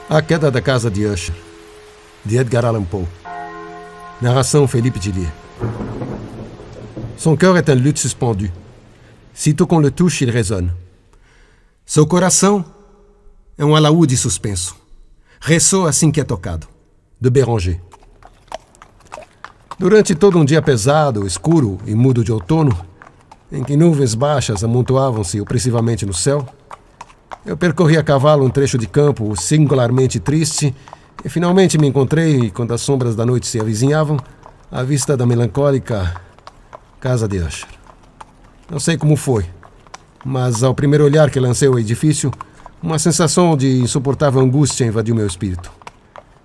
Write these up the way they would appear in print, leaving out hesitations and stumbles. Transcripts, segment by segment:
A Queda da Casa de Usher, de Edgar Allan Poe. Narration Philippe Gillier. Son cœur est un luth suspendu. Sitôt qu'on le touche, il résonne. Seu coração é um alaúde suspenso. Ressoa assim que é tocado. De Béranger. Durante todo um dia pesado, escuro e mudo de outono, em que nuvens baixas amontoavam-se opressivamente no céu, eu percorri a cavalo um trecho de campo singularmente triste e finalmente me encontrei, quando as sombras da noite se avizinhavam, à vista da melancólica Casa de Usher. Não sei como foi, mas ao primeiro olhar que lancei ao edifício, uma sensação de insuportável angústia invadiu meu espírito.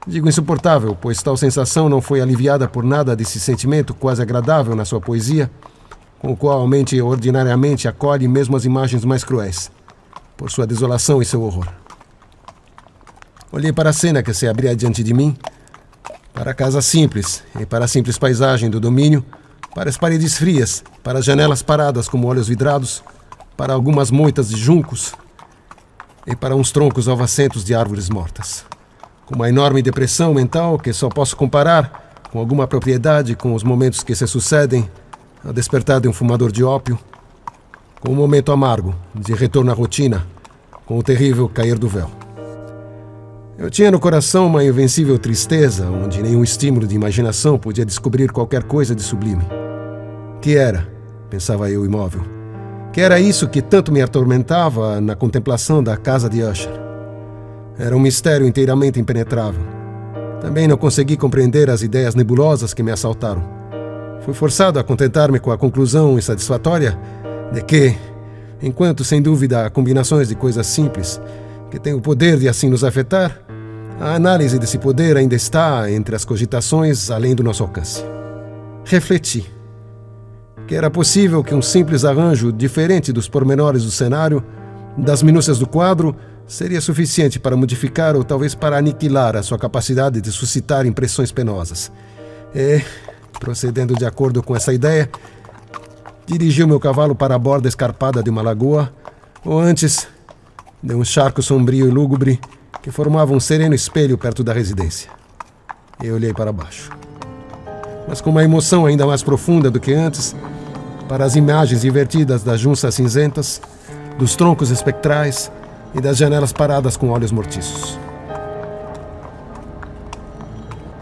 Digo insuportável, pois tal sensação não foi aliviada por nada desse sentimento quase agradável na sua poesia, com o qual a mente ordinariamente acolhe mesmo as imagens mais cruéis, por sua desolação e seu horror. Olhei para a cena que se abria diante de mim, para a casa simples e para a simples paisagem do domínio, para as paredes frias, para as janelas paradas como olhos vidrados, para algumas moitas de juncos e para uns troncos alvacentos de árvores mortas. Com uma enorme depressão mental que só posso comparar, com alguma propriedade, com os momentos que se sucedem ao despertar de um fumador de ópio, com um momento amargo de retorno à rotina, com o terrível cair do véu. Eu tinha no coração uma invencível tristeza, onde nenhum estímulo de imaginação podia descobrir qualquer coisa de sublime. Que era, pensava eu imóvel, que era isso que tanto me atormentava na contemplação da Casa de Usher. Era um mistério inteiramente impenetrável. Também não consegui compreender as ideias nebulosas que me assaltaram. Fui forçado a contentar-me com a conclusão insatisfatória de que, enquanto sem dúvida há combinações de coisas simples que têm o poder de assim nos afetar, a análise desse poder ainda está entre as cogitações além do nosso alcance. Refleti que era possível que um simples arranjo diferente dos pormenores do cenário, das minúcias do quadro, seria suficiente para modificar ou talvez para aniquilar a sua capacidade de suscitar impressões penosas. E, procedendo de acordo com essa ideia, dirigi o meu cavalo para a borda escarpada de uma lagoa, ou antes, de um charco sombrio e lúgubre que formava um sereno espelho perto da residência. E olhei para baixo. Mas com uma emoção ainda mais profunda do que antes, para as imagens invertidas das junças cinzentas, dos troncos espectrais e das janelas paradas com olhos mortiços.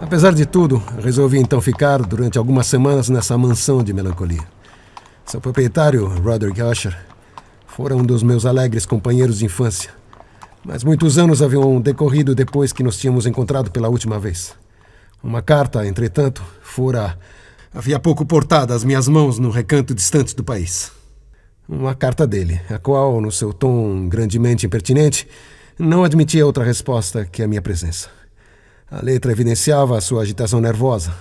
Apesar de tudo, resolvi então ficar durante algumas semanas nessa mansão de melancolia. Seu proprietário, Roderick Usher, fora um dos meus alegres companheiros de infância, mas muitos anos haviam decorrido depois que nos tínhamos encontrado pela última vez. Uma carta, entretanto, fora havia pouco portada às minhas mãos num recanto distante do país. Uma carta dele, a qual, no seu tom grandemente impertinente, não admitia outra resposta que a minha presença. A letra evidenciava a sua agitação nervosa.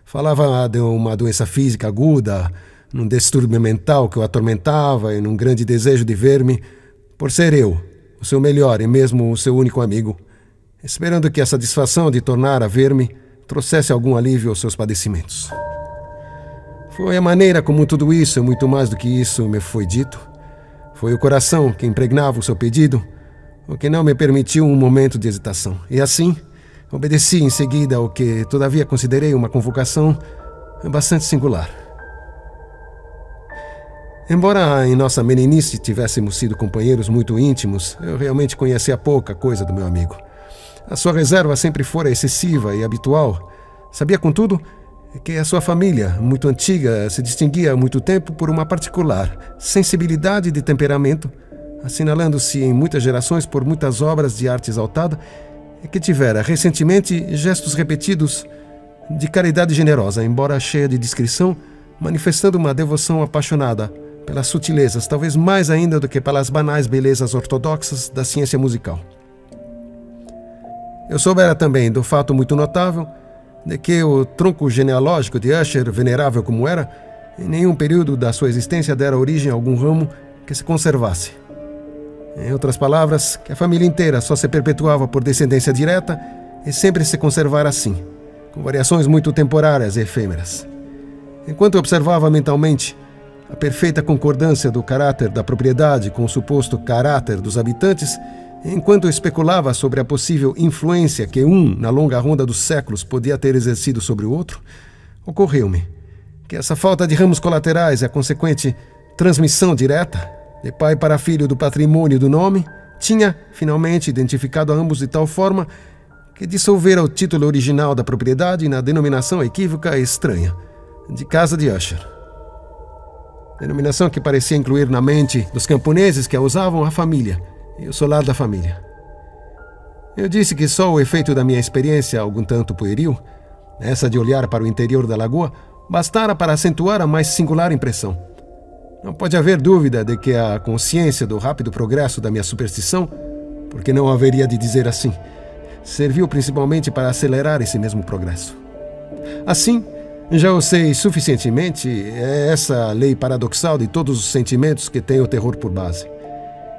Falava de uma doença física aguda, num distúrbio mental que o atormentava e num grande desejo de ver-me, por ser eu, o seu melhor e mesmo o seu único amigo, esperando que a satisfação de tornar a ver-me trouxesse algum alívio aos seus padecimentos. Foi a maneira como tudo isso e muito mais do que isso me foi dito. Foi o coração que impregnava o seu pedido, o que não me permitiu um momento de hesitação. E assim, obedeci em seguida ao que, todavia, considerei uma convocação bastante singular. Embora em nossa meninice tivéssemos sido companheiros muito íntimos, eu realmente conhecia pouca coisa do meu amigo. A sua reserva sempre fora excessiva e habitual. Sabia, contudo, que a sua família, muito antiga, se distinguia há muito tempo por uma particular sensibilidade de temperamento, assinalando-se em muitas gerações por muitas obras de arte exaltada, e que tivera recentemente gestos repetidos de caridade generosa, embora cheia de discrição, manifestando uma devoção apaixonada pelas sutilezas, talvez mais ainda do que pelas banais belezas ortodoxas da ciência musical. Eu soubera também do fato muito notável de que o tronco genealógico de Usher, venerável como era, em nenhum período da sua existência dera origem a algum ramo que se conservasse. Em outras palavras, que a família inteira só se perpetuava por descendência direta e sempre se conservara assim, com variações muito temporárias e efêmeras. Enquanto observava mentalmente a perfeita concordância do caráter da propriedade com o suposto caráter dos habitantes, Enquanto eu especulava sobre a possível influência que um, na longa ronda dos séculos, podia ter exercido sobre o outro, ocorreu-me que essa falta de ramos colaterais e a consequente transmissão direta, de pai para filho do patrimônio do nome, tinha, finalmente, identificado a ambos de tal forma que dissolvera o título original da propriedade na denominação equívoca e estranha de Casa de Usher. Denominação que parecia incluir na mente dos camponeses que a usavam a família e o solar da família. Eu disse que só o efeito da minha experiência, algum tanto pueril, essa de olhar para o interior da lagoa, bastara para acentuar a mais singular impressão. Não pode haver dúvida de que a consciência do rápido progresso da minha superstição, porque não haveria de dizer assim, serviu principalmente para acelerar esse mesmo progresso. Assim, já o sei suficientemente, é essa lei paradoxal de todos os sentimentos que tem o terror por base.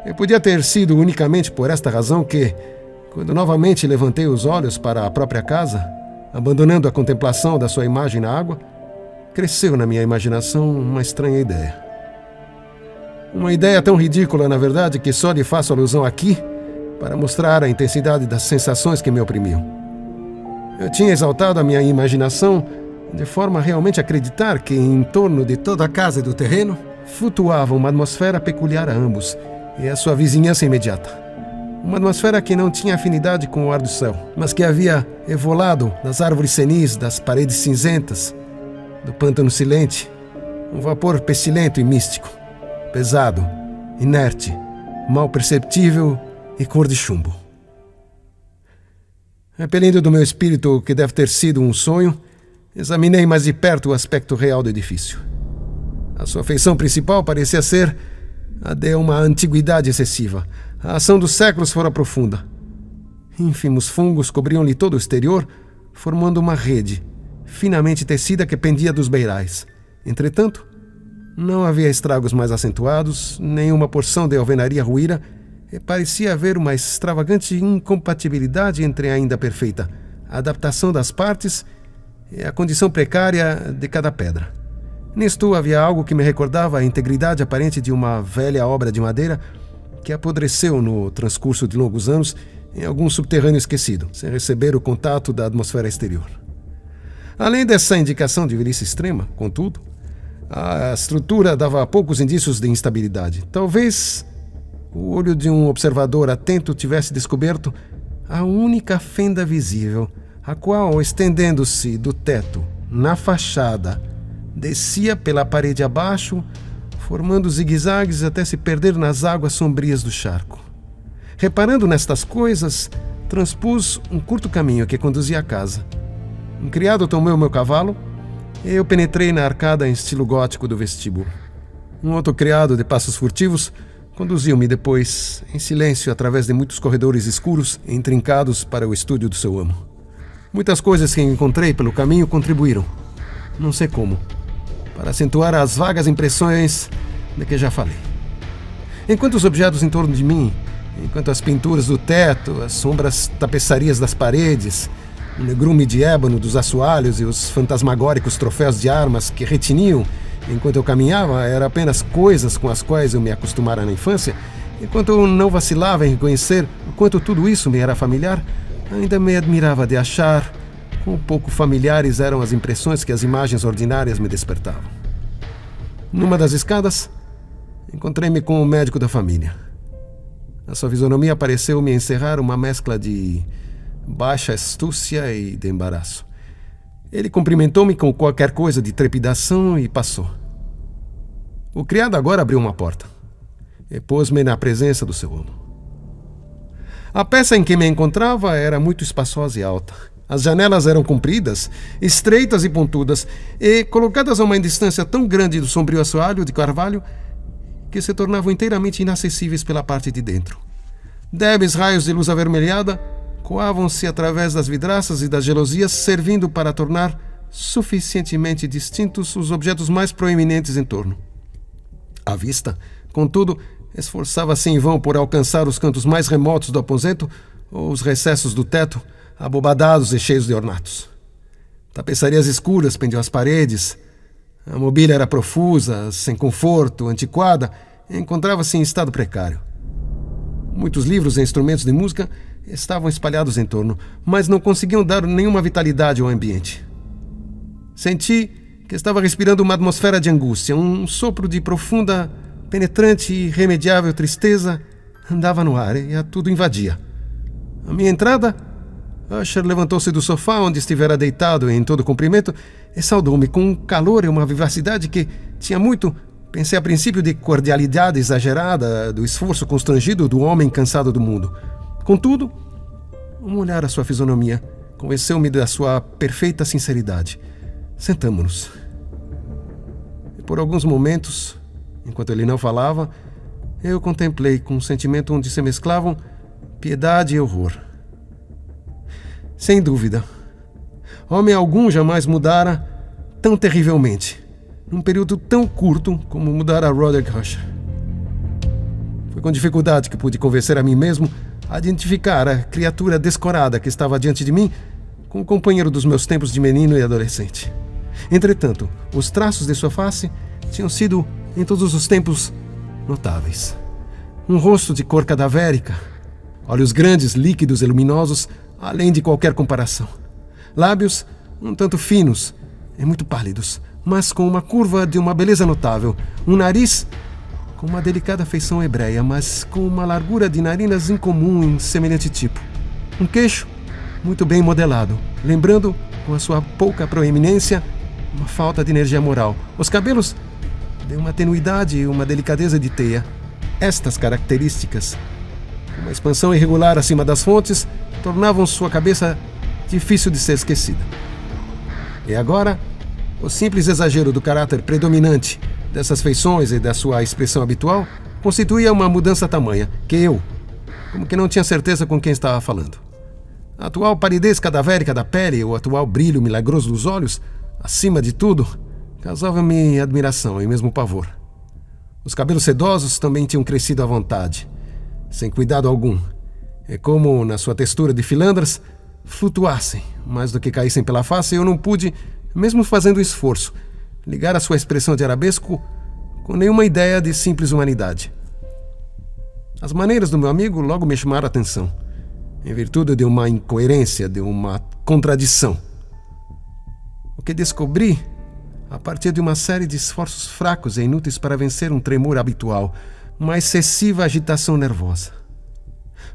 Eu podia ter sido unicamente por esta razão que, quando novamente levantei os olhos para a própria casa, abandonando a contemplação da sua imagem na água, cresceu na minha imaginação uma estranha ideia. Uma ideia tão ridícula, na verdade, que só lhe faço alusão aqui para mostrar a intensidade das sensações que me oprimiam. Eu tinha exaltado a minha imaginação de forma a realmente acreditar que em torno de toda a casa e do terreno flutuava uma atmosfera peculiar a ambos e a sua vizinhança imediata. Uma atmosfera que não tinha afinidade com o ar do céu, mas que havia evolado das árvores senis, das paredes cinzentas, do pântano silente, um vapor pestilento e místico, pesado, inerte, mal perceptível e cor de chumbo. Repelindo do meu espírito o que deve ter sido um sonho, examinei mais de perto o aspecto real do edifício. A sua feição principal parecia ser a de uma antiguidade excessiva. A ação dos séculos fora profunda. Ínfimos fungos cobriam-lhe todo o exterior, formando uma rede, finamente tecida que pendia dos beirais. Entretanto, não havia estragos mais acentuados, nenhuma porção de alvenaria ruíra, e parecia haver uma extravagante incompatibilidade entre a ainda perfeita adaptação das partes e a condição precária de cada pedra. Nisto havia algo que me recordava a integridade aparente de uma velha obra de madeira que apodreceu no transcurso de longos anos em algum subterrâneo esquecido, sem receber o contato da atmosfera exterior. Além dessa indicação de velhice extrema, contudo, a estrutura dava poucos indícios de instabilidade. Talvez o olho de um observador atento tivesse descoberto a única fenda visível, a qual, estendendo-se do teto na fachada, descia pela parede abaixo, formando zigue-zagues até se perder nas águas sombrias do charco. Reparando nestas coisas, transpus um curto caminho que conduzia à casa. Um criado tomou o meu cavalo e eu penetrei na arcada em estilo gótico do vestíbulo. Um outro criado, de passos furtivos, conduziu-me depois, em silêncio, através de muitos corredores escuros e intrincados para o estúdio do seu amo. Muitas coisas que encontrei pelo caminho contribuíram, não sei como, para acentuar as vagas impressões de que já falei. Enquanto os objetos em torno de mim, enquanto as pinturas do teto, as sombras tapeçarias das paredes, o negrume de ébano dos assoalhos e os fantasmagóricos troféus de armas que retiniam enquanto eu caminhava, eram apenas coisas com as quais eu me acostumara na infância, enquanto eu não vacilava em reconhecer o quanto tudo isso me era familiar, ainda me admirava de achar quão pouco familiares eram as impressões que as imagens ordinárias me despertavam. Numa das escadas, encontrei-me com o médico da família. A sua fisionomia pareceu-me encerrar uma mescla de baixa astúcia e de embaraço. Ele cumprimentou-me com qualquer coisa de trepidação e passou. O criado agora abriu uma porta e pôs-me na presença do seu amo. A peça em que me encontrava era muito espaçosa e alta. As janelas eram compridas, estreitas e pontudas, e colocadas a uma distância tão grande do sombrio assoalho de carvalho que se tornavam inteiramente inacessíveis pela parte de dentro. Débeis raios de luz avermelhada coavam-se através das vidraças e das gelosias, servindo para tornar suficientemente distintos os objetos mais proeminentes em torno. A vista, contudo, esforçava-se em vão por alcançar os cantos mais remotos do aposento ou os recessos do teto, abobadados e cheios de ornatos. Tapeçarias escuras pendiam às paredes, a mobília era profusa, sem conforto, antiquada, e encontrava-se em estado precário. Muitos livros e instrumentos de música estavam espalhados em torno, mas não conseguiam dar nenhuma vitalidade ao ambiente. Senti que estava respirando uma atmosfera de angústia, um sopro de profunda, penetrante e irremediável tristeza andava no ar e a tudo invadia. À minha entrada, Usher levantou-se do sofá onde estivera deitado em todo comprimento e saudou-me com um calor e uma vivacidade que tinha muito. Pensei a princípio de cordialidade exagerada, do esforço constrangido do homem cansado do mundo. Contudo, um olhar à sua fisionomia convenceu-me da sua perfeita sinceridade. Sentamo-nos. E por alguns momentos, enquanto ele não falava, eu contemplei com um sentimento onde se mesclavam piedade e horror. Sem dúvida, homem algum jamais mudara tão terrivelmente, num período tão curto como mudara Roderick Usher. Foi com dificuldade que pude convencer a mim mesmo a identificar a criatura descorada que estava diante de mim com o companheiro dos meus tempos de menino e adolescente. Entretanto, os traços de sua face tinham sido, em todos os tempos, notáveis. Um rosto de cor cadavérica, olhos grandes, líquidos e luminosos, além de qualquer comparação. Lábios um tanto finos e muito pálidos, mas com uma curva de uma beleza notável. Um nariz com uma delicada feição hebreia, mas com uma largura de narinas incomum em semelhante tipo. Um queixo muito bem modelado, lembrando, com a sua pouca proeminência, uma falta de energia moral. Os cabelos de uma tenuidade e uma delicadeza de teia. Estas características, uma expansão irregular acima das fontes, tornavam sua cabeça difícil de ser esquecida. E agora, o simples exagero do caráter predominante dessas feições e da sua expressão habitual constituía uma mudança tamanha que eu, como que não tinha certeza com quem estava falando. A atual palidez cadavérica da pele, o atual brilho milagroso dos olhos, acima de tudo, causavam-me admiração e mesmo pavor. Os cabelos sedosos também tinham crescido à vontade, sem cuidado algum, e como, na sua textura de filandras, flutuassem, mais do que caíssem pela face, eu não pude, mesmo fazendo esforço, ligar a sua expressão de arabesco com nenhuma ideia de simples humanidade. As maneiras do meu amigo logo me chamaram a atenção, em virtude de uma incoerência, de uma contradição. O que descobri a partir de uma série de esforços fracos e inúteis para vencer um tremor habitual, uma excessiva agitação nervosa.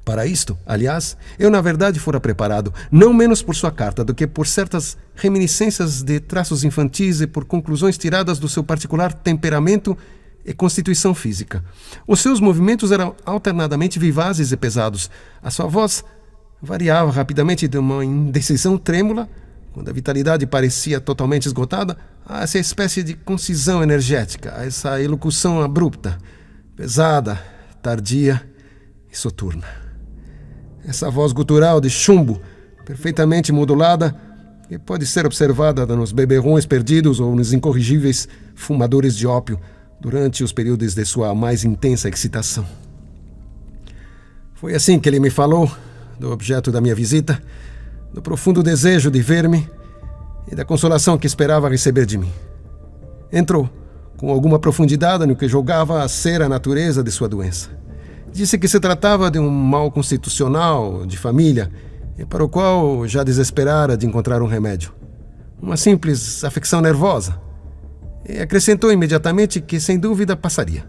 Para isto, aliás, eu na verdade fora preparado, não menos por sua carta do que por certas reminiscências de traços infantis e por conclusões tiradas do seu particular temperamento e constituição física. Os seus movimentos eram alternadamente vivazes e pesados. A sua voz variava rapidamente de uma indecisão trêmula, quando a vitalidade parecia totalmente esgotada, a essa espécie de concisão energética, a essa elocução abrupta, pesada, tardia e soturna. Essa voz gutural de chumbo, perfeitamente modulada, que pode ser observada nos beberrões perdidos ou nos incorrigíveis fumadores de ópio durante os períodos de sua mais intensa excitação. Foi assim que ele me falou do objeto da minha visita, do profundo desejo de ver-me e da consolação que esperava receber de mim. Entrou, com alguma profundidade no que julgava ser a natureza de sua doença. Disse que se tratava de um mal constitucional, de família, e para o qual já desesperara de encontrar um remédio. Uma simples afecção nervosa. E acrescentou imediatamente que, sem dúvida, passaria.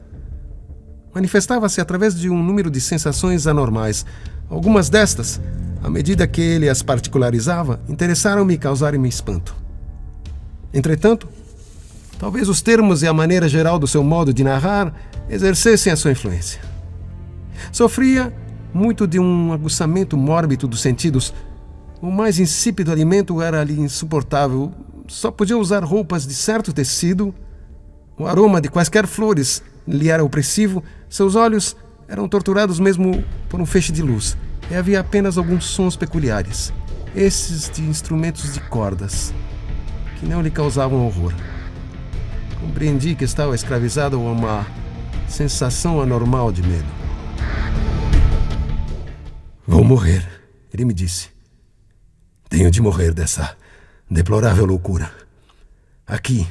Manifestava-se através de um número de sensações anormais. Algumas destas, à medida que ele as particularizava, interessaram-me e causaram-me espanto. Entretanto, talvez os termos e a maneira geral do seu modo de narrar exercessem a sua influência. Sofria muito de um aguçamento mórbido dos sentidos. O mais insípido alimento era-lhe insuportável. Só podia usar roupas de certo tecido. O aroma de quaisquer flores lhe era opressivo. Seus olhos eram torturados mesmo por um feixe de luz. E havia apenas alguns sons peculiares, esses de instrumentos de cordas, que não lhe causavam horror. Compreendi que estava escravizado a uma sensação anormal de medo. Vou morrer, ele me disse. Tenho de morrer dessa deplorável loucura. Aqui,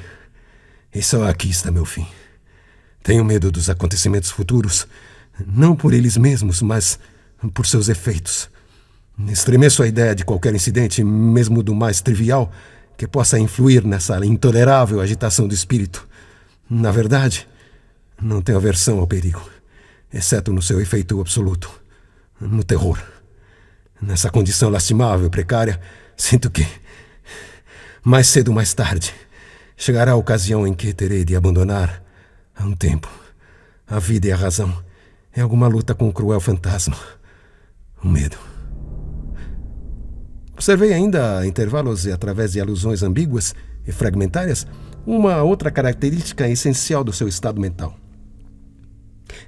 e só aqui está meu fim. Tenho medo dos acontecimentos futuros, Não por eles mesmos, mas por seus efeitos. Estremeço a ideia de qualquer incidente, mesmo do mais trivial, que possa influir nessa intolerável agitação do espírito. Na verdade, não tenho aversão ao perigo, exceto no seu efeito absoluto, no terror. Nessa condição lastimável e precária, sinto que, mais cedo ou mais tarde, chegará a ocasião em que terei de abandonar, a um tempo, a vida e a razão em alguma luta com o cruel fantasma, o medo. Observei ainda, a intervalos e através de alusões ambíguas e fragmentárias, uma outra característica essencial do seu estado mental.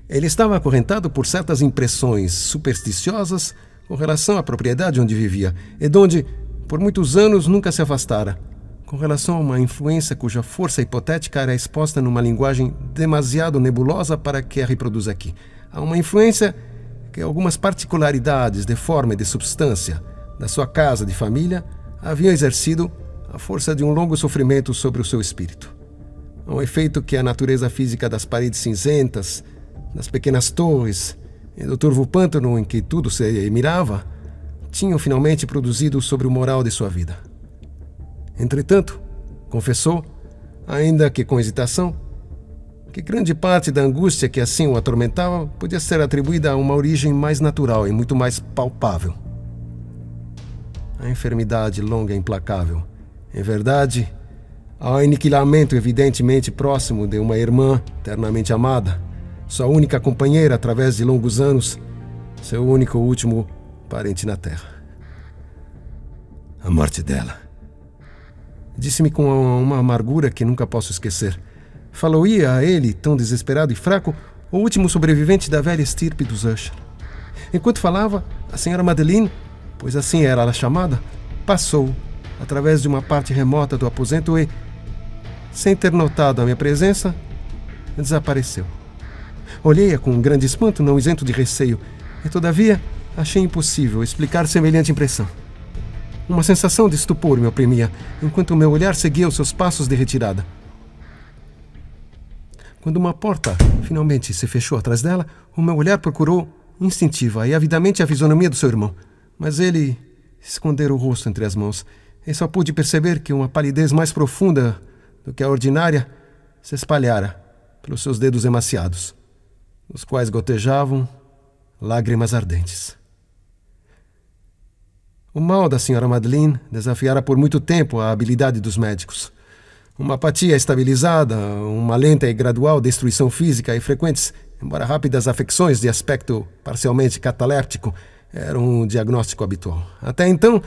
Ele estava acorrentado por certas impressões supersticiosas com relação à propriedade onde vivia e de onde, por muitos anos, nunca se afastara, com relação a uma influência cuja força hipotética era exposta numa linguagem demasiado nebulosa para que a reproduza aqui. Há uma influência que algumas particularidades de forma e de substância da sua casa de família haviam exercido a força de um longo sofrimento sobre o seu espírito. Um efeito que a natureza física das paredes cinzentas, das pequenas torres e do turvo pântano em que tudo se mirava, tinham finalmente produzido sobre o moral de sua vida. Entretanto, confessou, ainda que com hesitação, que grande parte da angústia que assim o atormentava podia ser atribuída a uma origem mais natural e muito mais palpável. A enfermidade longa e implacável, em verdade, ao aniquilamento evidentemente próximo de uma irmã eternamente amada, sua única companheira através de longos anos, seu único último parente na terra. A morte dela. Disse-me com uma amargura que nunca posso esquecer. Falou-ia a ele, tão desesperado e fraco, o último sobrevivente da velha estirpe dos Usher. Enquanto falava, a senhora Madeleine, pois assim era ela chamada, passou através de uma parte remota do aposento e, sem ter notado a minha presença, desapareceu. Olhei-a com um grande espanto, não isento de receio, e todavia achei impossível explicar semelhante impressão. Uma sensação de estupor me oprimia, enquanto o meu olhar seguia os seus passos de retirada. Quando uma porta finalmente se fechou atrás dela, o meu olhar procurou, instintiva e avidamente, a fisionomia do seu irmão. Mas ele escondera o rosto entre as mãos, e só pude perceber que uma palidez mais profunda do que a ordinária se espalhara pelos seus dedos emaciados, os quais gotejavam lágrimas ardentes. O mal da senhora Madeleine desafiara por muito tempo a habilidade dos médicos. Uma apatia estabilizada, uma lenta e gradual destruição física e frequentes, embora rápidas afecções de aspecto parcialmente cataléptico eram um diagnóstico habitual. Até então,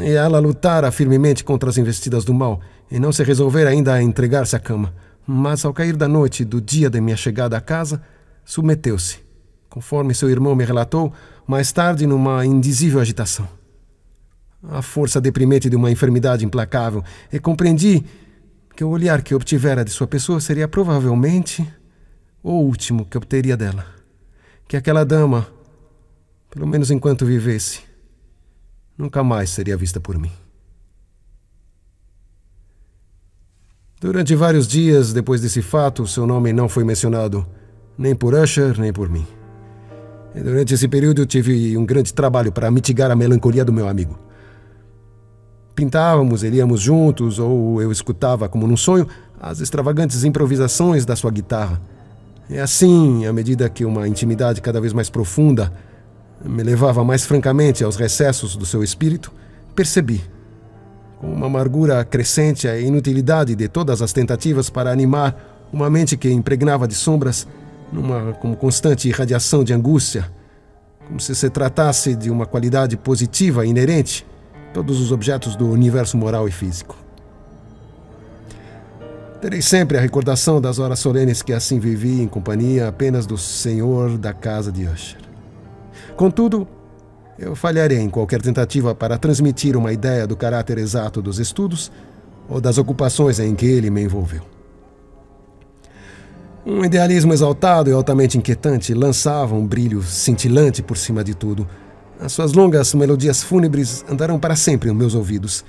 ela lutara firmemente contra as investidas do mal e não se resolvera ainda a entregar-se à cama. Mas ao cair da noite do dia de minha chegada à casa, submeteu-se, conforme seu irmão me relatou, mais tarde numa indizível agitação. A força deprimente de uma enfermidade implacável, e compreendi que o olhar que obtivera de sua pessoa seria provavelmente o último que obteria dela. Que aquela dama, pelo menos enquanto vivesse, nunca mais seria vista por mim. Durante vários dias depois desse fato, seu nome não foi mencionado nem por Usher, nem por mim. E durante esse período eu tive um grande trabalho para mitigar a melancolia do meu amigo. Pintávamos, iríamos juntos, ou eu escutava, como num sonho, as extravagantes improvisações da sua guitarra. E assim, à medida que uma intimidade cada vez mais profunda me levava mais francamente aos recessos do seu espírito, percebi, com uma amargura crescente, a inutilidade de todas as tentativas para animar uma mente que impregnava de sombras numa como constante irradiação de angústia, como se se tratasse de uma qualidade positiva inerente a todos os objetos do universo moral e físico. Terei sempre a recordação das horas solenes que assim vivi em companhia apenas do senhor da casa de Usher. Contudo, eu falharei em qualquer tentativa para transmitir uma ideia do caráter exato dos estudos ou das ocupações em que ele me envolveu. Um idealismo exaltado e altamente inquietante lançava um brilho cintilante por cima de tudo. As suas longas melodias fúnebres andaram para sempre em meus ouvidos.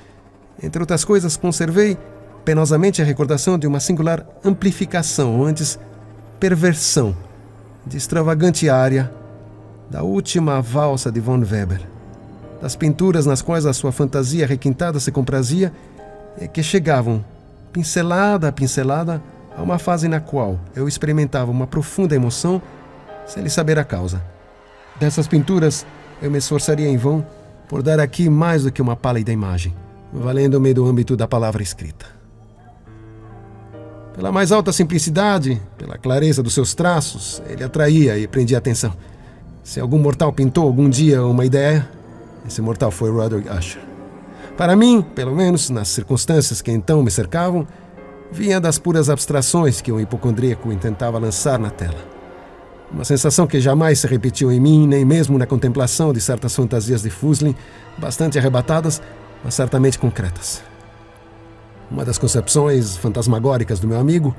Entre outras coisas, conservei penosamente a recordação de uma singular amplificação, ou antes perversão, de extravagante área, da última valsa de von Weber, das pinturas nas quais a sua fantasia requintada se comprazia e que chegavam, pincelada a pincelada, a uma fase na qual eu experimentava uma profunda emoção sem lhe saber a causa. Dessas pinturas eu me esforçaria em vão por dar aqui mais do que uma pálida imagem, valendo-me do âmbito da palavra escrita. Pela mais alta simplicidade, pela clareza dos seus traços, ele atraía e prendia a atenção. Se algum mortal pintou algum dia uma ideia, esse mortal foi Roderick Usher. Para mim, pelo menos nas circunstâncias que então me cercavam, vinha das puras abstrações que um hipocondríaco intentava lançar na tela. Uma sensação que jamais se repetiu em mim, nem mesmo na contemplação de certas fantasias de Fusling, bastante arrebatadas, mas certamente concretas. Uma das concepções fantasmagóricas do meu amigo,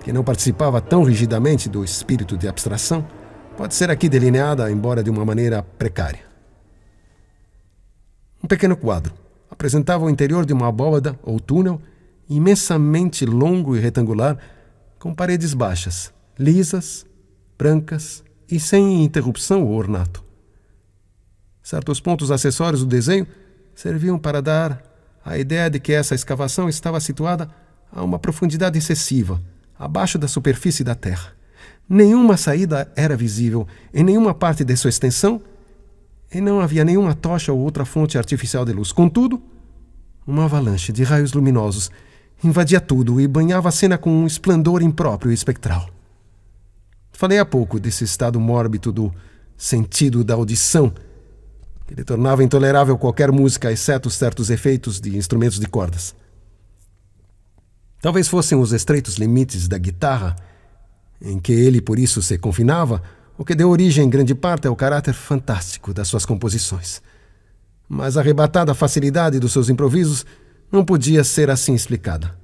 que não participava tão rigidamente do espírito de abstração, pode ser aqui delineada, embora de uma maneira precária. Um pequeno quadro apresentava o interior de uma abóbada ou túnel imensamente longo e retangular, com paredes baixas, lisas, brancas e sem interrupção ou ornato. Certos pontos acessórios do desenho serviam para dar a ideia de que essa escavação estava situada a uma profundidade excessiva, abaixo da superfície da terra. Nenhuma saída era visível em nenhuma parte de sua extensão e não havia nenhuma tocha ou outra fonte artificial de luz. Contudo, uma avalanche de raios luminosos invadia tudo e banhava a cena com um esplendor impróprio e espectral. Falei há pouco desse estado mórbido do sentido da audição, que lhe tornava intolerável qualquer música, exceto certos efeitos de instrumentos de cordas. Talvez fossem os estreitos limites da guitarra, em que ele por isso se confinava, o que deu origem em grande parte ao caráter fantástico das suas composições. Mas a arrebatada facilidade dos seus improvisos não podia ser assim explicada.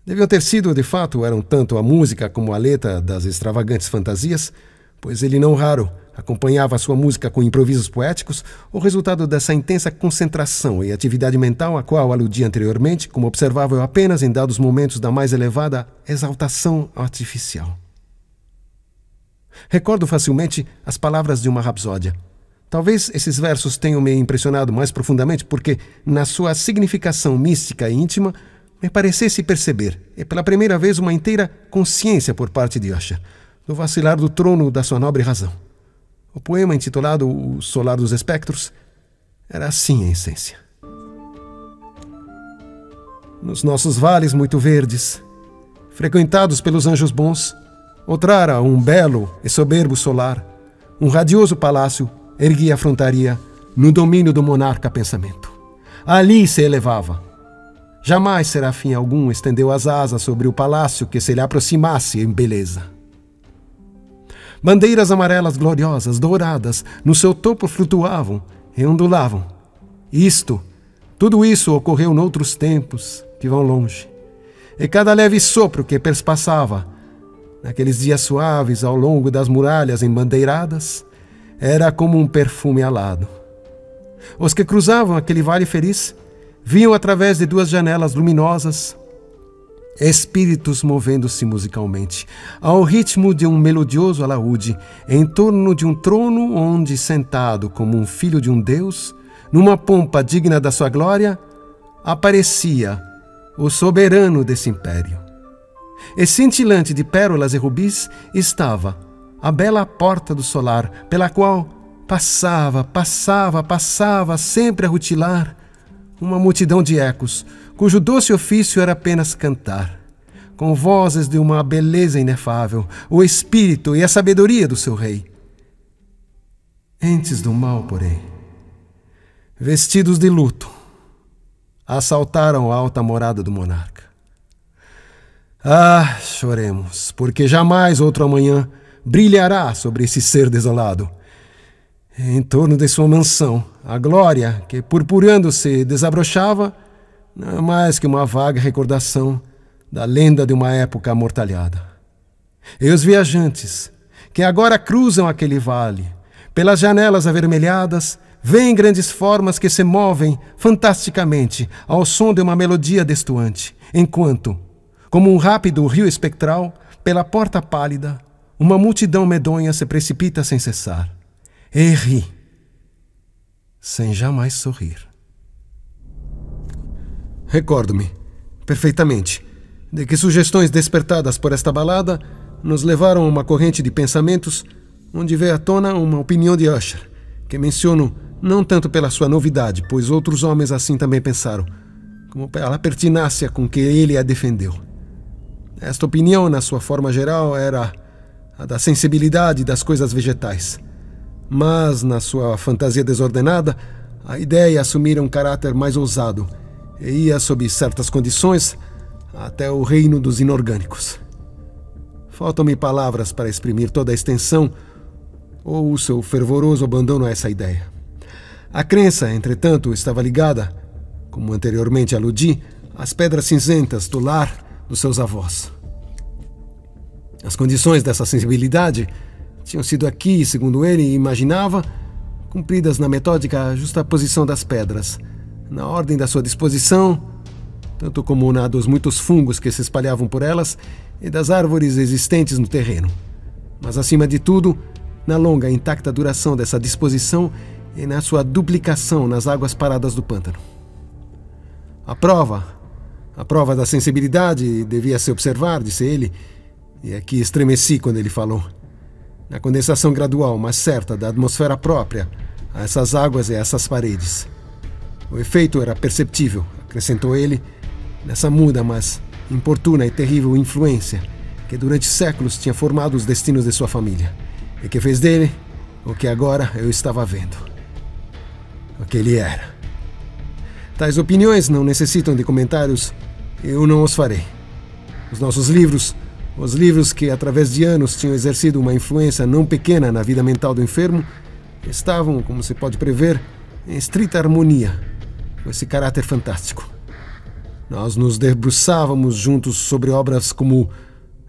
Deviam ter sido, de fato, eram tanto a música como a letra das extravagantes fantasias, pois ele não raro acompanhava a sua música com improvisos poéticos, o resultado dessa intensa concentração e atividade mental a qual aludi anteriormente, como observável apenas em dados momentos da mais elevada exaltação artificial. Recordo facilmente as palavras de uma rapsódia. Talvez esses versos tenham me impressionado mais profundamente porque, na sua significação mística e íntima, me parecesse perceber, e pela primeira vez, uma inteira consciência por parte de Usher, do vacilar do trono da sua nobre razão. O poema, intitulado O Solar dos Espectros, era assim em essência. Nos nossos vales muito verdes, frequentados pelos anjos bons, outrara um belo e soberbo solar, um radioso palácio erguia a frontaria no domínio do monarca pensamento. Ali se elevava. Jamais serafim algum estendeu as asas sobre o palácio que se lhe aproximasse em beleza. Bandeiras amarelas gloriosas, douradas, no seu topo flutuavam e ondulavam. Tudo isso ocorreu noutros tempos que vão longe. E cada leve sopro que perspassava, naqueles dias suaves ao longo das muralhas embandeiradas, era como um perfume alado. Os que cruzavam aquele vale feliz viam através de duas janelas luminosas espíritos movendo-se musicalmente, ao ritmo de um melodioso alaúde, em torno de um trono onde, sentado como um filho de um deus, numa pompa digna da sua glória, aparecia o soberano desse império. E cintilante de pérolas e rubis estava a bela porta do solar, pela qual passava, sempre a rutilar, uma multidão de ecos, cujo doce ofício era apenas cantar, com vozes de uma beleza inefável, o espírito e a sabedoria do seu rei. Entes do mal, porém, vestidos de luto, assaltaram a alta morada do monarca. Ah, choremos, porque jamais outro amanhã brilhará sobre esse ser desolado. Em torno de sua mansão, a glória que, purpurando-se, desabrochava, não é mais que uma vaga recordação da lenda de uma época amortalhada. E os viajantes, que agora cruzam aquele vale, pelas janelas avermelhadas, veem grandes formas que se movem fantasticamente ao som de uma melodia destoante, enquanto, como um rápido rio espectral, pela porta pálida, uma multidão medonha se precipita sem cessar e ri, sem jamais sorrir. Recordo-me perfeitamente de que sugestões despertadas por esta balada nos levaram a uma corrente de pensamentos onde veio à tona uma opinião de Usher, que menciono não tanto pela sua novidade, pois outros homens assim também pensaram, como pela pertinácia com que ele a defendeu. Esta opinião, na sua forma geral, era a da sensibilidade das coisas vegetais, mas, na sua fantasia desordenada, a ideia assumira um caráter mais ousado e ia, sob certas condições, até o reino dos inorgânicos. Faltam-me palavras para exprimir toda a extensão ou o seu fervoroso abandono a essa ideia. A crença, entretanto, estava ligada, como anteriormente aludi, às pedras cinzentas do lar dos seus avós. As condições dessa sensibilidade tinham sido aqui, segundo ele imaginava, cumpridas na metódica justaposição das pedras, na ordem da sua disposição, tanto como na dos muitos fungos que se espalhavam por elas e das árvores existentes no terreno. Mas, acima de tudo, na longa e intacta duração dessa disposição e na sua duplicação nas águas paradas do pântano. A prova da sensibilidade devia se observar, disse ele, e aqui estremeci quando ele falou, na condensação gradual, mas certa, da atmosfera própria a essas águas e a essas paredes. O efeito era perceptível, acrescentou ele, nessa muda, mas importuna e terrível influência que durante séculos tinha formado os destinos de sua família e que fez dele o que agora eu estava vendo. O que ele era. Tais opiniões não necessitam de comentários e eu não os farei. Os nossos livros, os livros que através de anos tinham exercido uma influência não pequena na vida mental do enfermo, estavam, como se pode prever, em estrita harmonia com esse caráter fantástico. Nós nos debruçávamos juntos sobre obras como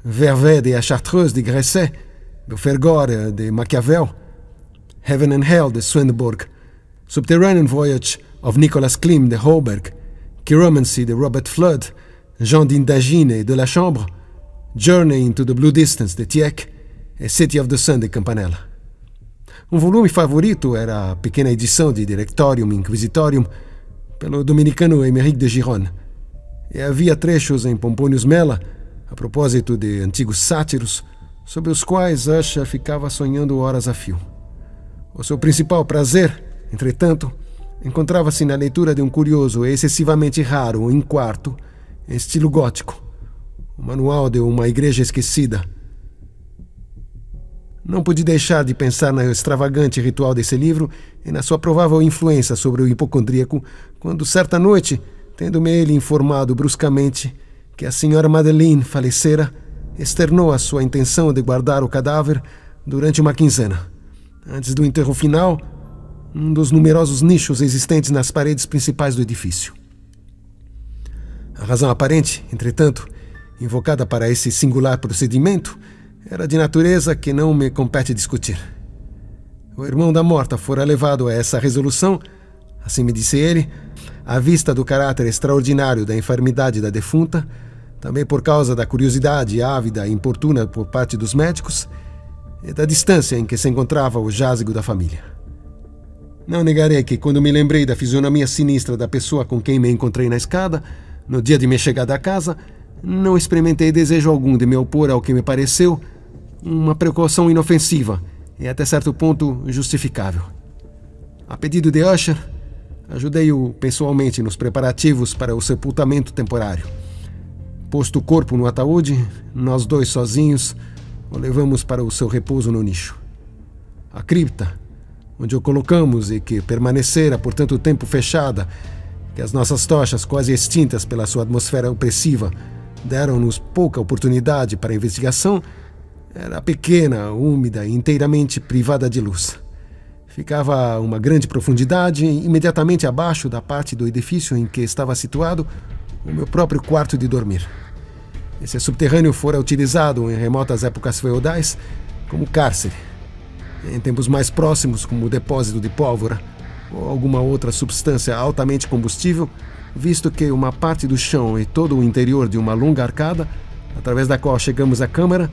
Vervet de A Chartreuse de Gresset, do Fergor de Maquiavel, Heaven and Hell de Swedenborg, Subterranean Voyage of Nicholas Klim de Holberg, Chiromancy de Robert Flood, Jean d'Indagine de La Chambre, Journey into the Blue Distance de Tieck e City of the Sun de Campanella. Um volume favorito era a pequena edição de Directorium Inquisitorium pelo dominicano Émeric de Gironne, e havia trechos em Pomponius Mela, a propósito de antigos sátiros, sobre os quais Usher ficava sonhando horas a fio. O seu principal prazer, entretanto, encontrava-se na leitura de um curioso e excessivamente raro em quarto, em estilo gótico, o manual de uma igreja esquecida. Não pude deixar de pensar no extravagante ritual desse livro e na sua provável influência sobre o hipocondríaco, quando certa noite, tendo-me ele informado bruscamente que a senhora Madeleine falecera, externou a sua intenção de guardar o cadáver durante uma quinzena, antes do enterro final, um dos numerosos nichos existentes nas paredes principais do edifício. A razão aparente, entretanto, invocada para esse singular procedimento, era de natureza que não me compete discutir. O irmão da morta fora levado a essa resolução, assim me disse ele, à vista do caráter extraordinário da enfermidade da defunta, também por causa da curiosidade ávida e importuna por parte dos médicos e da distância em que se encontrava o jázigo da família. Não negarei que, quando me lembrei da fisionomia sinistra da pessoa com quem me encontrei na escada, no dia de minha chegada à casa, não experimentei desejo algum de me opor ao que me pareceu uma precaução inofensiva e até certo ponto justificável. A pedido de Usher, ajudei-o pessoalmente nos preparativos para o sepultamento temporário. Posto o corpo no ataúde, nós dois sozinhos o levamos para o seu repouso no nicho. A cripta, onde o colocamos e que permanecera por tanto tempo fechada que as nossas tochas, quase extintas pela sua atmosfera opressiva, deram-nos pouca oportunidade para a investigação, era pequena, úmida e inteiramente privada de luz. Ficava a uma grande profundidade, imediatamente abaixo da parte do edifício em que estava situado o meu próprio quarto de dormir. Esse subterrâneo fora utilizado em remotas épocas feudais como cárcere, em tempos mais próximos como depósito de pólvora ou alguma outra substância altamente combustível, visto que uma parte do chão e todo o interior de uma longa arcada, através da qual chegamos à câmara,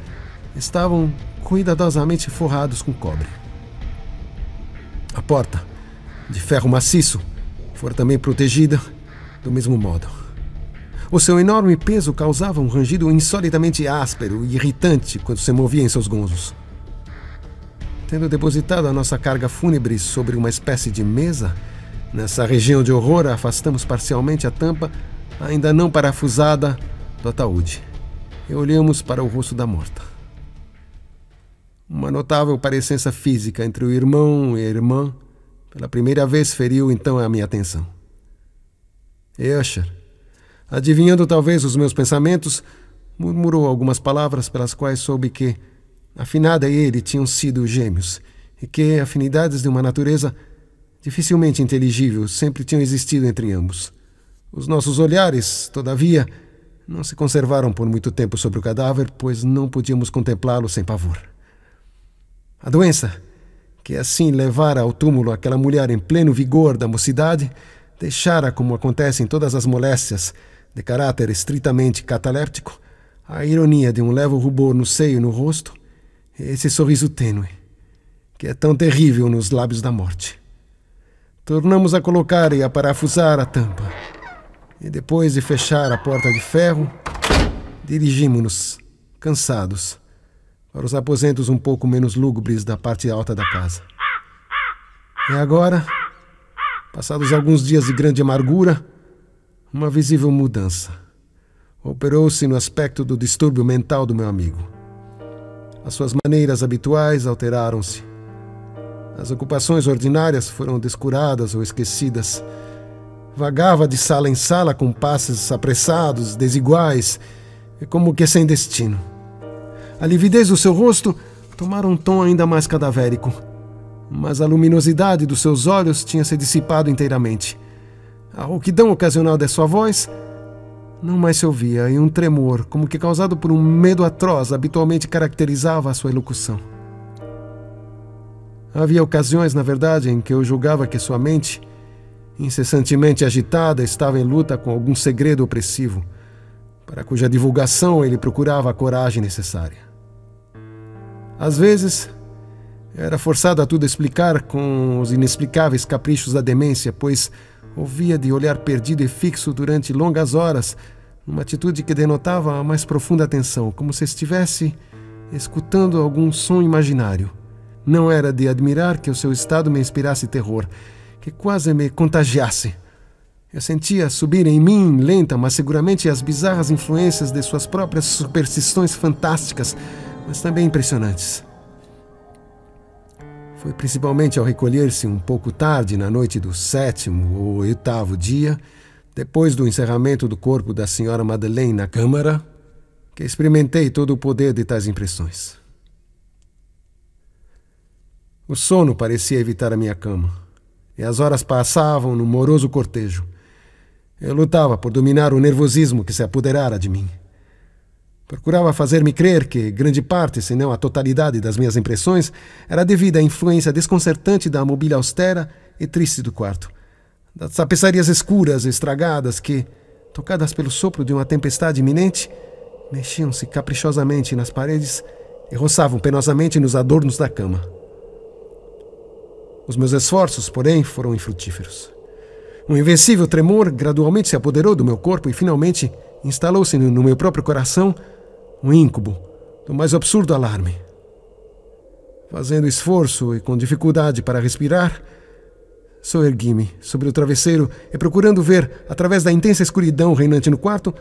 estavam cuidadosamente forrados com cobre. A porta, de ferro maciço, fora também protegida do mesmo modo. O seu enorme peso causava um rangido insolitamente áspero e irritante quando se movia em seus gonzos. Tendo depositado a nossa carga fúnebre sobre uma espécie de mesa, nessa região de horror afastamos parcialmente a tampa, ainda não parafusada, do ataúde, e olhamos para o rosto da morta. Uma notável parecença física entre o irmão e a irmã, pela primeira vez feriu então a minha atenção. E Usher, adivinhando talvez os meus pensamentos, murmurou algumas palavras pelas quais soube que a finada e ele tinham sido gêmeos, e que afinidades de uma natureza dificilmente inteligível sempre tinham existido entre ambos. Os nossos olhares, todavia, não se conservaram por muito tempo sobre o cadáver, pois não podíamos contemplá-lo sem pavor. A doença, que assim levara ao túmulo aquela mulher em pleno vigor da mocidade, deixara, como acontece em todas as moléstias de caráter estritamente cataléptico, a ironia de um leve rubor no seio e no rosto, e esse sorriso tênue, que é tão terrível nos lábios da morte. Tornamos a colocar e a parafusar a tampa, e depois de fechar a porta de ferro, dirigimos-nos, cansados, para os aposentos um pouco menos lúgubres da parte alta da casa. E agora, passados alguns dias de grande amargura, uma visível mudança operou-se no aspecto do distúrbio mental do meu amigo. As suas maneiras habituais alteraram-se. As ocupações ordinárias foram descuradas ou esquecidas. Vagava de sala em sala com passos apressados, desiguais, e como que sem destino. A lividez do seu rosto tomara um tom ainda mais cadavérico, mas a luminosidade dos seus olhos tinha se dissipado inteiramente. A rouquidão ocasional de sua voz não mais se ouvia, e um tremor, como que causado por um medo atroz, habitualmente caracterizava a sua elocução. Havia ocasiões, na verdade, em que eu julgava que sua mente, incessantemente agitada, estava em luta com algum segredo opressivo, para cuja divulgação ele procurava a coragem necessária. Às vezes, era forçado a tudo explicar com os inexplicáveis caprichos da demência, pois ouvia de olhar perdido e fixo durante longas horas, numa atitude que denotava a mais profunda atenção, como se estivesse escutando algum som imaginário. Não era de admirar que o seu estado me inspirasse terror, que quase me contagiasse. Eu sentia subir em mim, lenta, mas seguramente, as bizarras influências de suas próprias superstições fantásticas, mas também impressionantes. Foi principalmente ao recolher-se um pouco tarde, na noite do 7º ou 8º dia, depois do encerramento do corpo da senhora Madeleine na câmara, que experimentei todo o poder de tais impressões. O sono parecia evitar a minha cama, e as horas passavam num moroso cortejo. Eu lutava por dominar o nervosismo que se apoderara de mim. Procurava fazer-me crer que grande parte, se não a totalidade das minhas impressões, era devida à influência desconcertante da mobília austera e triste do quarto, das tapeçarias escuras e estragadas que, tocadas pelo sopro de uma tempestade iminente, mexiam-se caprichosamente nas paredes e roçavam penosamente nos adornos da cama. Os meus esforços, porém, foram infrutíferos. Um invencível tremor gradualmente se apoderou do meu corpo e, finalmente, instalou-se no meu próprio coração um íncubo do mais absurdo alarme. Fazendo esforço e com dificuldade para respirar, soergui-me sobre o travesseiro e, procurando ver, através da intensa escuridão reinante no quarto,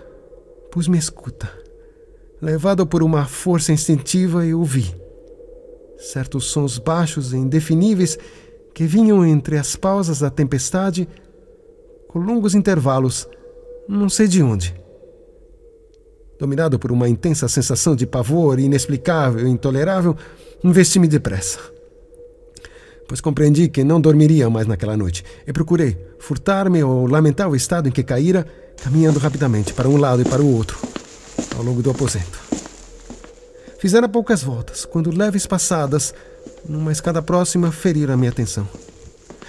pus-me à escuta. Levado por uma força instintiva, eu ouvi certos sons baixos e indefiníveis que vinham entre as pausas da tempestade, com longos intervalos, não sei de onde. Dominado por uma intensa sensação de pavor inexplicável e intolerável, investi-me depressa, pois compreendi que não dormiria mais naquela noite, e procurei furtar-me ao lamentável estado em que caíra, caminhando rapidamente para um lado e para o outro, ao longo do aposento. Fizera poucas voltas, quando leves passadas, numa escada próxima, feriram a minha atenção.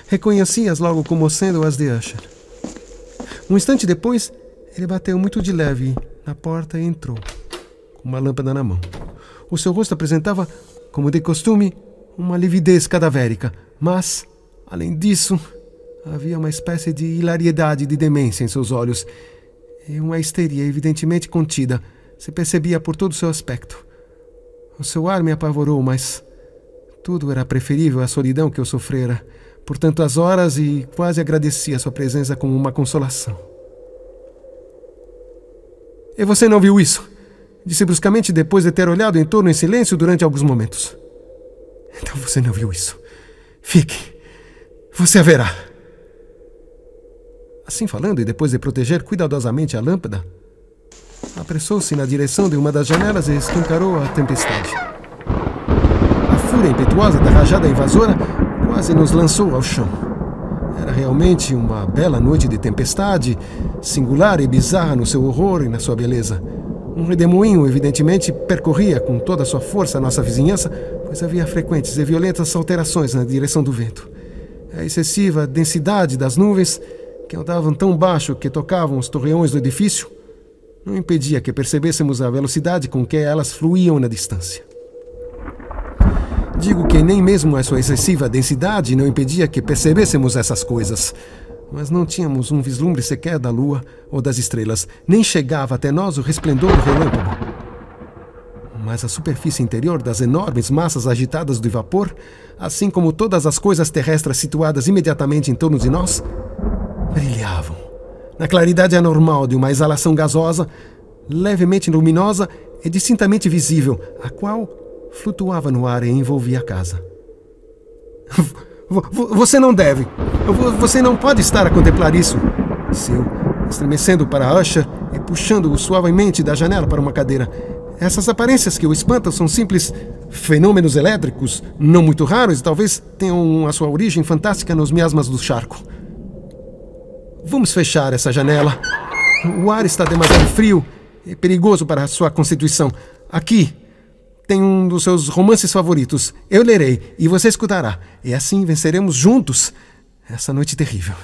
Reconheci-as logo como sendo as de Usher. Um instante depois, ele bateu muito de leve na porta e entrou, com uma lâmpada na mão. O seu rosto apresentava, como de costume, uma lividez cadavérica, mas, além disso, havia uma espécie de hilariedade de demência em seus olhos e uma histeria evidentemente contida se percebia por todo o seu aspecto. O seu ar me apavorou, mas tudo era preferível à solidão que eu sofrera por tantas horas e quase agradeci a sua presença como uma consolação. E você não viu isso? Disse bruscamente depois de ter olhado em torno em silêncio durante alguns momentos. Então você não viu isso. Fique. Você a verá. Assim falando, e depois de proteger cuidadosamente a lâmpada, apressou-se na direção de uma das janelas e escancarou a tempestade. A fúria impetuosa da rajada invasora quase nos lançou ao chão. Era realmente uma bela noite de tempestade, singular e bizarra no seu horror e na sua beleza. Um redemoinho, evidentemente, percorria com toda a sua força a nossa vizinhança, pois havia frequentes e violentas alterações na direção do vento. A excessiva densidade das nuvens, que andavam tão baixo que tocavam os torreões do edifício, não impedia que percebêssemos a velocidade com que elas fluíam na distância. Digo que nem mesmo a sua excessiva densidade não impedia que percebêssemos essas coisas, mas não tínhamos um vislumbre sequer da lua ou das estrelas, nem chegava até nós o resplendor do relâmpago. Mas a superfície interior das enormes massas agitadas do vapor, assim como todas as coisas terrestres situadas imediatamente em torno de nós, brilhavam, na claridade anormal de uma exalação gasosa, levemente luminosa e distintamente visível, a qual flutuava no ar e envolvia a casa. Você não deve. Você não pode estar a contemplar isso, disse eu, estremecendo para Usher e puxando-o suavemente da janela para uma cadeira. Essas aparências que o espantam são simples fenômenos elétricos, não muito raros e talvez tenham a sua origem fantástica nos miasmas do charco. Vamos fechar essa janela. O ar está demasiado frio e perigoso para a sua constituição. Aqui tem um dos seus romances favoritos. Eu lerei e você escutará. E assim venceremos juntos essa noite terrível.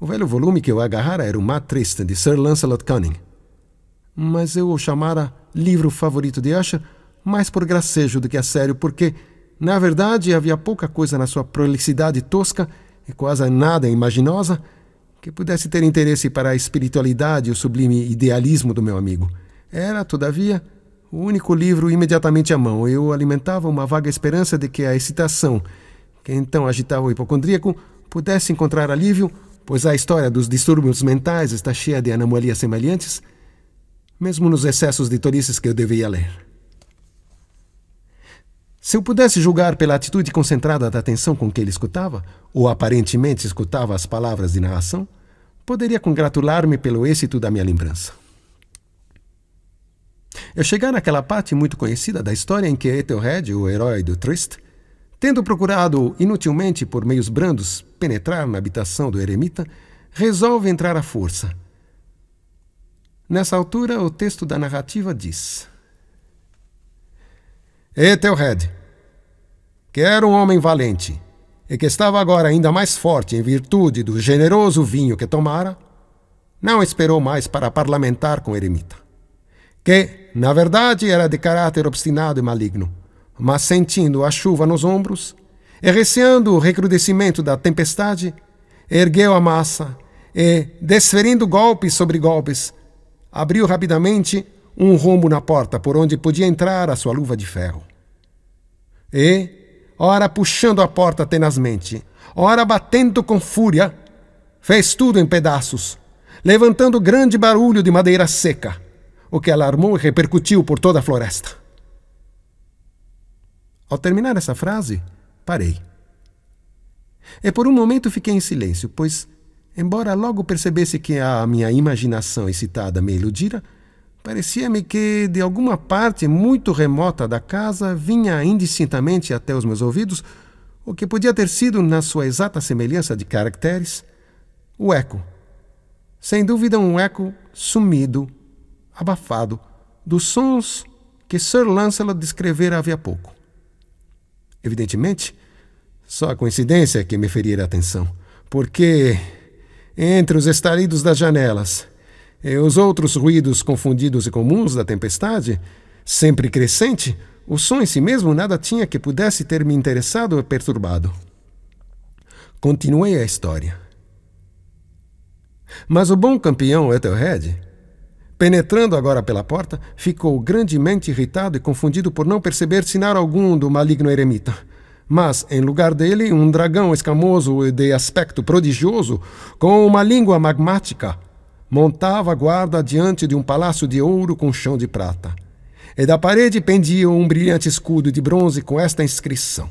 O velho volume que eu agarrara era o Má Triste, de Sir Lancelot Cunning. Mas eu o chamara livro favorito de Usher mais por gracejo do que a sério, porque, na verdade, havia pouca coisa na sua prolixidade tosca e quase nada imaginosa que pudesse ter interesse para a espiritualidade e o sublime idealismo do meu amigo. Era, todavia, o único livro imediatamente à mão. Eu alimentava uma vaga esperança de que a excitação, que então agitava o hipocondríaco, pudesse encontrar alívio, pois a história dos distúrbios mentais está cheia de anomalias semelhantes, mesmo nos excessos de tolices que eu devia ler. Se eu pudesse julgar pela atitude concentrada da atenção com que ele escutava, ou aparentemente escutava as palavras de narração, poderia congratular-me pelo êxito da minha lembrança. Eu cheguei naquela parte muito conhecida da história em que Ethelred, o herói do Trist, tendo procurado inutilmente por meios brandos penetrar na habitação do eremita, resolve entrar à força. Nessa altura, o texto da narrativa diz: Ethelred, que era um homem valente e que estava agora ainda mais forte em virtude do generoso vinho que tomara, não esperou mais para parlamentar com o eremita, que, na verdade, era de caráter obstinado e maligno, mas sentindo a chuva nos ombros e receando o recrudescimento da tempestade, ergueu a massa e, desferindo golpes sobre golpes, abriu rapidamente um rombo na porta por onde podia entrar a sua luva de ferro. E, ora puxando a porta tenazmente, ora batendo com fúria, fez tudo em pedaços, levantando grande barulho de madeira seca, o que alarmou e repercutiu por toda a floresta. Ao terminar essa frase, parei. E por um momento fiquei em silêncio, pois, embora logo percebesse que a minha imaginação excitada me iludira, parecia-me que, de alguma parte muito remota da casa, vinha indistintamente até os meus ouvidos o que podia ter sido, na sua exata semelhança de caracteres, o eco. Sem dúvida um eco sumido, abafado, dos sons que Sir Lancelot descrevera havia pouco. Evidentemente, só a coincidência que me feria a atenção, porque, entre os estalidos das janelas e os outros ruídos confundidos e comuns da tempestade, Sempre crescente, o som em si mesmo nada tinha que pudesse ter me interessado ou perturbado. Continuei a história. Mas o bom campeão Ethelred, penetrando agora pela porta, ficou grandemente irritado e confundido por não perceber sinal algum do maligno eremita. Mas, em lugar dele, um dragão escamoso e de aspecto prodigioso, com uma língua magmática, montava guarda diante de um palácio de ouro com chão de prata. E da parede pendia um brilhante escudo de bronze com esta inscrição: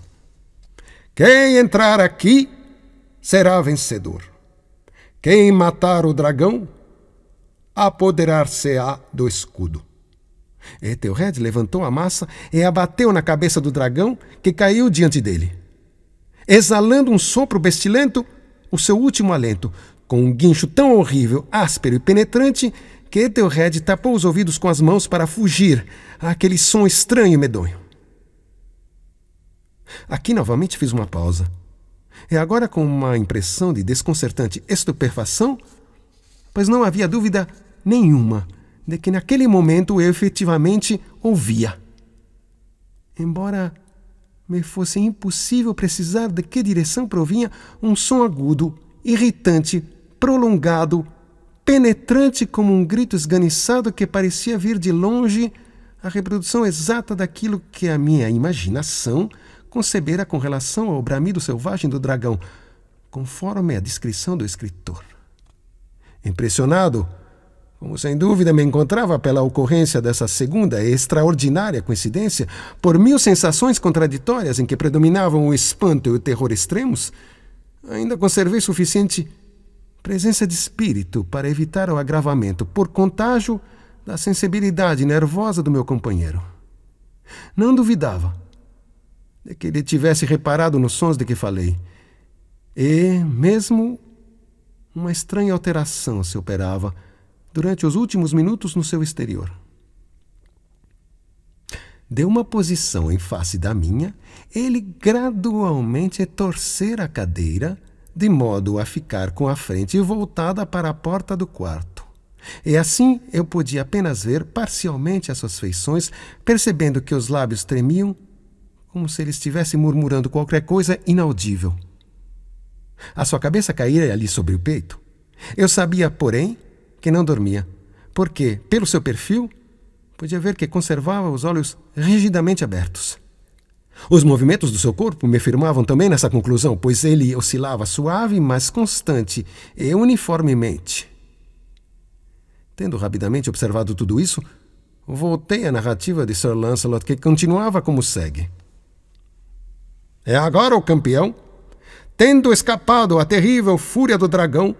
quem entrar aqui será vencedor. Quem matar o dragão apoderar-se-á do escudo. Ethelred levantou a massa e a bateu na cabeça do dragão, que caiu diante dele, exalando um sopro pestilento, o seu último alento, com um guincho tão horrível, áspero e penetrante, que Ethelred tapou os ouvidos com as mãos para fugir àquele som estranho e medonho. Aqui novamente fiz uma pausa, e agora com uma impressão de desconcertante estupefação, pois não havia dúvida nenhuma de que naquele momento eu efetivamente ouvia. Embora me fosse impossível precisar de que direção provinha um som agudo, irritante, prolongado, penetrante como um grito esganiçado que parecia vir de longe, a reprodução exata daquilo que a minha imaginação concebera com relação ao bramido selvagem do dragão, conforme a descrição do escritor. Impressionado, como sem dúvida me encontrava pela ocorrência dessa segunda e extraordinária coincidência, por 1000 sensações contraditórias em que predominavam o espanto e o terror extremos, ainda conservei suficiente presença de espírito para evitar o agravamento, por contágio, da sensibilidade nervosa do meu companheiro. Não duvidava de que ele tivesse reparado nos sons de que falei, e mesmo uma estranha alteração se operava durante os últimos minutos no seu exterior. De uma posição em face da minha, ele gradualmente torcera a cadeira, de modo a ficar com a frente voltada para a porta do quarto. E assim eu podia apenas ver parcialmente as suas feições, percebendo que os lábios tremiam, como se ele estivesse murmurando qualquer coisa inaudível. A sua cabeça caíra ali sobre o peito. Eu sabia, porém, que não dormia, porque, pelo seu perfil, podia ver que conservava os olhos rigidamente abertos. Os movimentos do seu corpo me afirmavam também nessa conclusão, pois ele oscilava suave, mas constante e uniformemente. Tendo rapidamente observado tudo isso, voltei à narrativa de Sir Lancelot, que continuava como segue. E agora o campeão, tendo escapado à terrível fúria do dragão,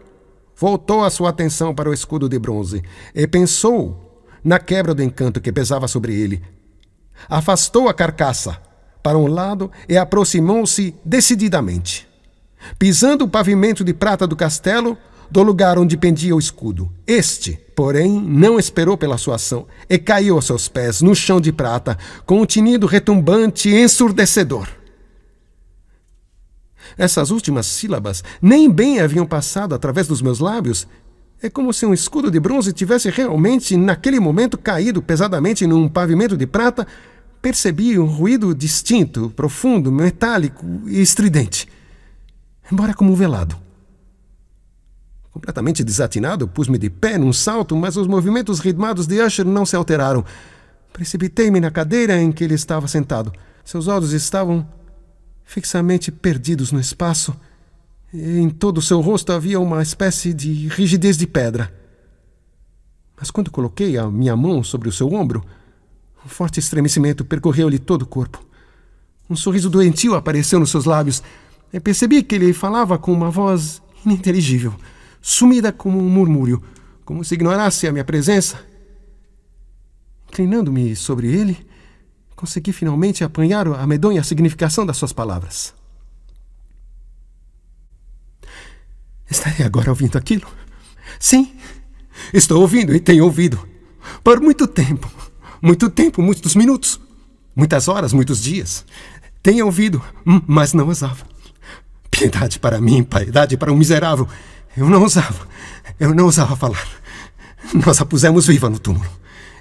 voltou a sua atenção para o escudo de bronze e pensou na quebra do encanto que pesava sobre ele. Afastou a carcaça para um lado e aproximou-se decididamente, pisando o pavimento de prata do castelo do lugar onde pendia o escudo. Este, porém, não esperou pela sua ação e caiu aos seus pés no chão de prata com um tinido retumbante e ensurdecedor. Essas últimas sílabas nem bem haviam passado através dos meus lábios. É como se um escudo de bronze tivesse realmente, naquele momento, caído pesadamente num pavimento de prata. Percebi um ruído distinto, profundo, metálico e estridente, embora como velado. Completamente desatinado, pus-me de pé num salto, mas os movimentos ritmados de Usher não se alteraram. Precipitei-me na cadeira em que ele estava sentado. Seus olhos estavam fixamente perdidos no espaço, e em todo o seu rosto havia uma espécie de rigidez de pedra. Mas quando coloquei a minha mão sobre o seu ombro, um forte estremecimento percorreu-lhe todo o corpo. Um sorriso doentio apareceu nos seus lábios, e percebi que ele falava com uma voz ininteligível, sumida como um murmúrio, como se ignorasse a minha presença. Inclinando-me sobre ele, consegui finalmente apanhar a medonha significação das suas palavras. Estarei agora ouvindo aquilo? Sim, estou ouvindo e tenho ouvido. Por muito tempo, muitos minutos, muitas horas, muitos dias. Tenho ouvido, mas não ousava. Piedade para mim, piedade para um miserável. Eu não ousava falar. Nós a pusemos viva no túmulo.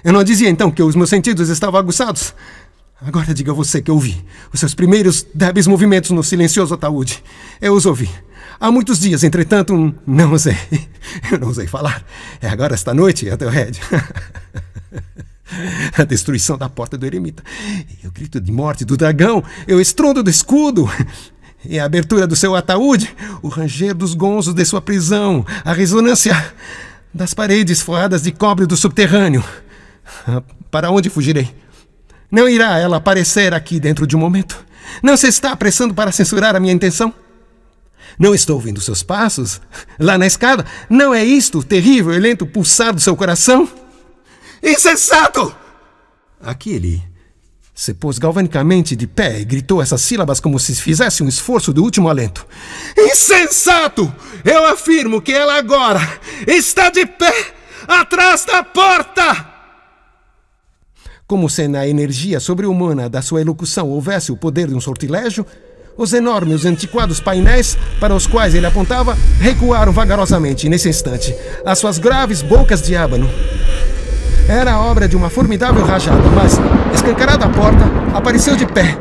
Eu não dizia então que os meus sentidos estavam aguçados? Agora diga você que eu ouvi os seus primeiros débeis movimentos no silencioso ataúde. Eu os ouvi. Há muitos dias, entretanto, não usei. Eu não usei falar. É agora esta noite, Ethelred. A destruição da porta do eremita. E o grito de morte do dragão. E o estrondo do escudo. E a abertura do seu ataúde. O ranger dos gonzos de sua prisão. A ressonância das paredes forradas de cobre do subterrâneo. Para onde fugirei? Não irá ela aparecer aqui dentro de um momento? Não se está apressando para censurar a minha intenção? Não estou ouvindo seus passos lá na escada? Não é isto o terrível e lento pulsar do seu coração? Insensato! Aqui ele se pôs galvanicamente de pé e gritou essas sílabas como se fizesse um esforço do último alento. Insensato! Eu afirmo que ela agora está de pé atrás da porta! Como se na energia sobre-humana da sua elocução houvesse o poder de um sortilégio, os enormes e antiquados painéis para os quais ele apontava recuaram vagarosamente nesse instante as suas graves bocas de ébano. Era a obra de uma formidável rajada, mas, escancarada a porta, apareceu de pé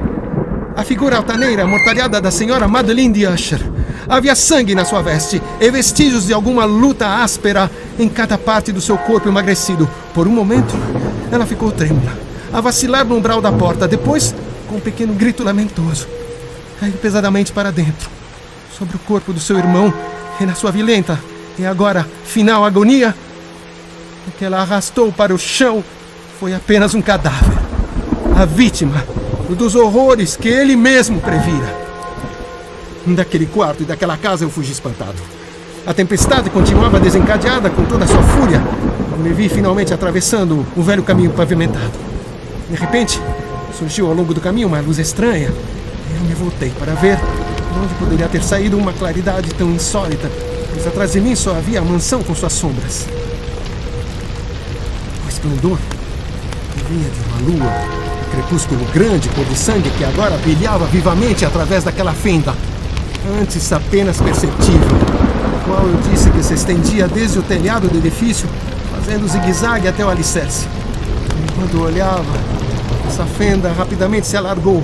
a figura altaneira amortalhada da senhora Madeleine de Usher. Havia sangue na sua veste e vestígios de alguma luta áspera em cada parte do seu corpo emagrecido. Por um momento, ela ficou trêmula, a vacilar no umbral da porta. Depois, com um pequeno grito lamentoso, caiu pesadamente para dentro, sobre o corpo do seu irmão, e na sua violenta e agora final agonia, o que ela arrastou para o chão foi apenas um cadáver, a vítima dos horrores que ele mesmo previra. Daquele quarto e daquela casa eu fugi espantado. A tempestade continuava desencadeada com toda a sua fúria. Eu me vi finalmente atravessando o velho caminho pavimentado. De repente, surgiu ao longo do caminho uma luz estranha. Eu me voltei para ver de onde poderia ter saído uma claridade tão insólita, pois atrás de mim só havia a mansão com suas sombras. O esplendor vinha de uma lua, um crepúsculo grande, cor de sangue, que agora brilhava vivamente através daquela fenda, antes apenas perceptível, a qual eu disse que se estendia desde o telhado do edifício, fazendo zigue-zague até o alicerce. Enquanto olhava, essa fenda rapidamente se alargou.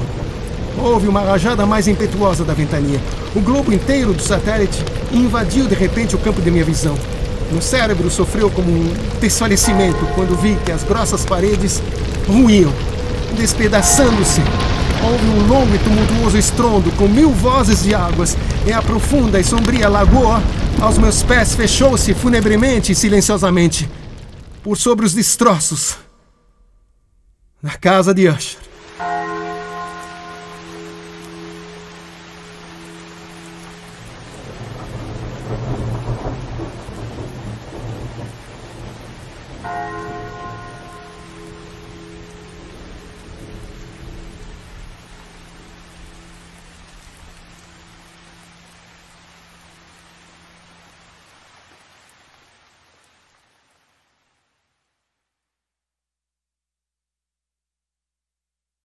Houve uma rajada mais impetuosa da ventania. O globo inteiro do satélite invadiu de repente o campo de minha visão. Meu cérebro sofreu como um desfalecimento quando vi que as grossas paredes ruíam, despedaçando-se. Houve um longo e tumultuoso estrondo com 1000 vozes de águas, e a profunda e sombria lagoa aos meus pés fechou-se funebremente e silenciosamente por sobre os destroços da casa de Usher.